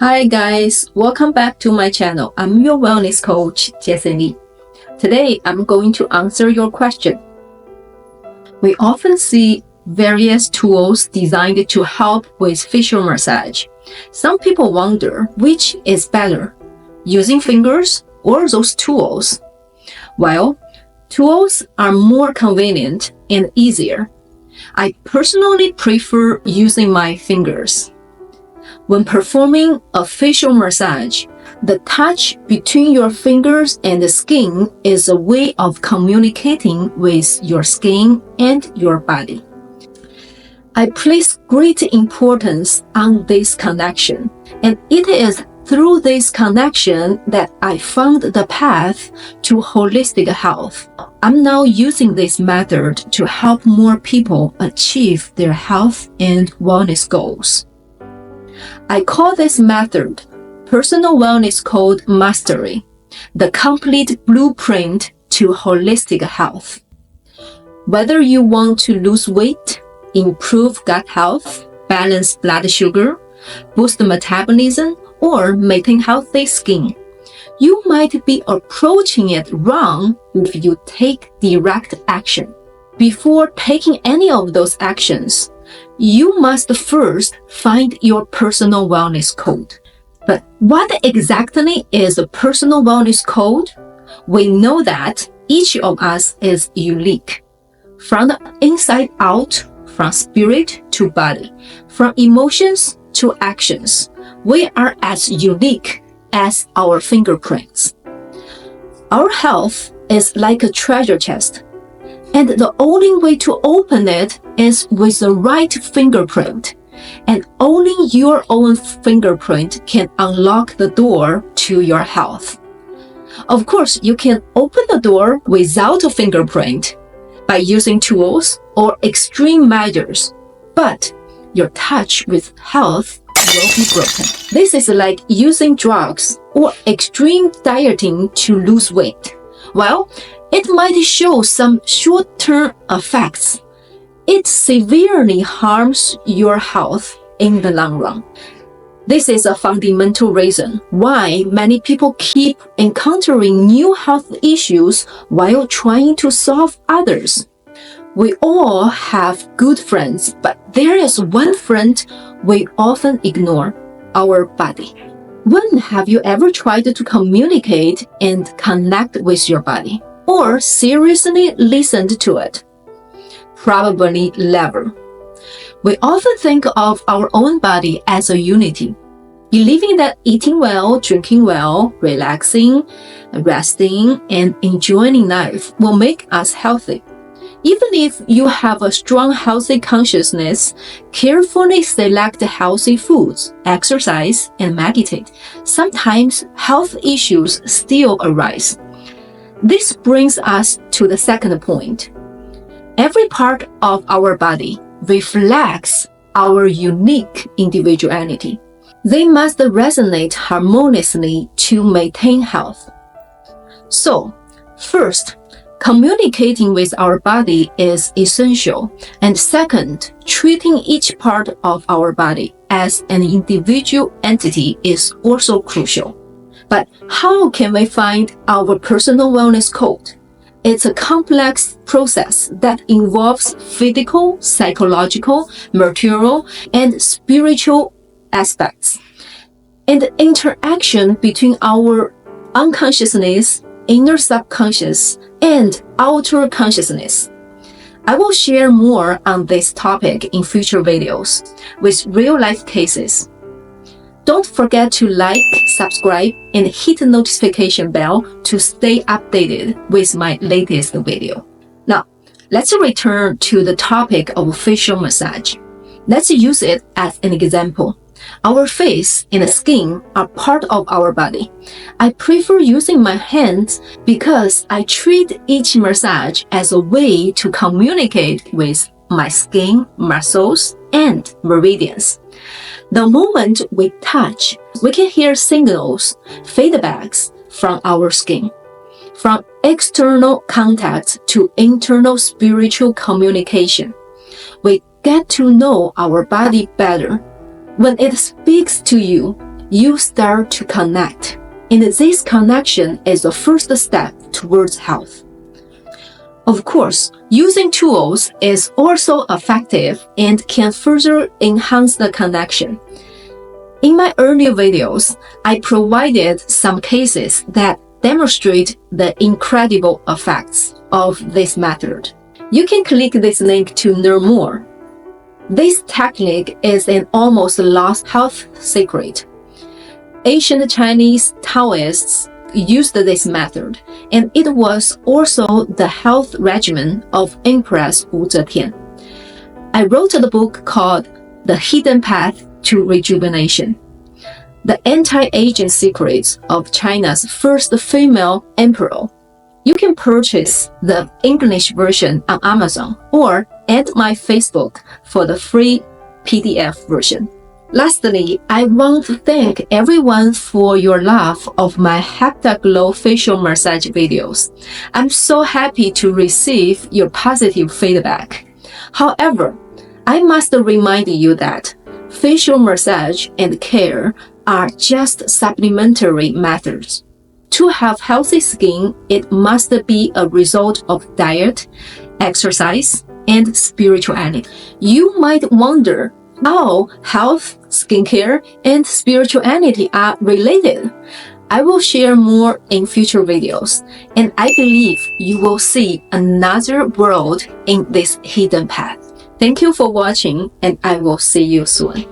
Hi guys, welcome back to my channel. I'm your wellness coach, Jessiel. Today, I'm going to answer your question. We often see various tools designed to help with facial massage. Some people wonder which is better, using fingers or those tools. Well, tools are more convenient and easier. I personally prefer using my fingers. When performing a facial massage, the touch between your fingers and the skin is a way of communicating with your skin and your body. I place great importance on this connection, and it is through this connection that I found the path to holistic health. I'm now using this method to help more people achieve their health and wellness goals. I call this method Personal Wellness Code Mastery, the complete blueprint to holistic health. Whether you want to lose weight, improve gut health, balance blood sugar, boost metabolism, or maintain healthy skin, you might be approaching it wrong if you take direct action. Before taking any of those actions, you must first find your personal wellness code. But what exactly is a personal wellness code? We know that each of us is unique. From the inside out, from spirit to body, from emotions to actions, we are as unique as our fingerprints. Our health is like a treasure chest, and the only way to open it is with the right fingerprint. And only your own fingerprint can unlock the door to your health. Of course, you can open the door without a fingerprint by using tools or extreme measures, but your touch with health will be broken. This is like using drugs or extreme dieting to lose weight. Well, it might show some short-term effects. It severely harms your health in the long run. This is a fundamental reason why many people keep encountering new health issues while trying to solve others. We all have good friends, but there is one friend we often ignore: our body. When have you ever tried to communicate and connect with your body, or seriously listened to it? Probably never. We often think of our own body as a unity, believing that eating well, drinking well, relaxing, resting, and enjoying life will make us healthy. Even if you have a strong healthy consciousness, carefully select healthy foods, exercise, and meditate, sometimes health issues still arise. This brings us to the second point. Every part of our body reflects our unique individuality. They must resonate harmoniously to maintain health. So, first, communicating with our body is essential. And second, treating each part of our body as an individual entity is also crucial. But how can we find our personal wellness code? It's a complex process that involves physical, psychological, material, and spiritual aspects, and the interaction between our unconsciousness, inner subconscious, and outer consciousness. I will share more on this topic in future videos with real-life cases. Don't forget to like, subscribe, and hit the notification bell to stay updated with my latest video. Now, let's return to the topic of facial massage. Let's use it as an example. Our face and the skin are part of our body. I prefer using my hands because I treat each massage as a way to communicate with my skin, muscles, and meridians. The moment we touch, we can hear signals, feedbacks from our skin. From external contact to internal spiritual communication, we get to know our body better. When it speaks to you, you start to connect. And this connection is the first step towards health. Of course, using tools is also effective and can further enhance the connection. In my earlier videos, I provided some cases that demonstrate the incredible effects of this method. You can click this link to learn more. This technique is an almost lost health secret. Ancient Chinese Taoists used this method, and it was also the health regimen of Empress Wu Zetian. I wrote the book called The Hidden Path to Rejuvenation: The Anti-Aging Secrets of China's First Female Emperor. You can purchase the English version on Amazon or at my Facebook for the free PDF version. Lastly, I want to thank everyone for your love of my HeptaGlow facial massage videos. I'm so happy to receive your positive feedback. However, I must remind you that facial massage and care are just supplementary methods. To have healthy skin, it must be a result of diet, exercise, and spirituality. You might wonder how health, skincare, and spirituality are related. I will share more in future videos, and I believe you will see another world in this hidden path. Thank you for watching, and I will see you soon.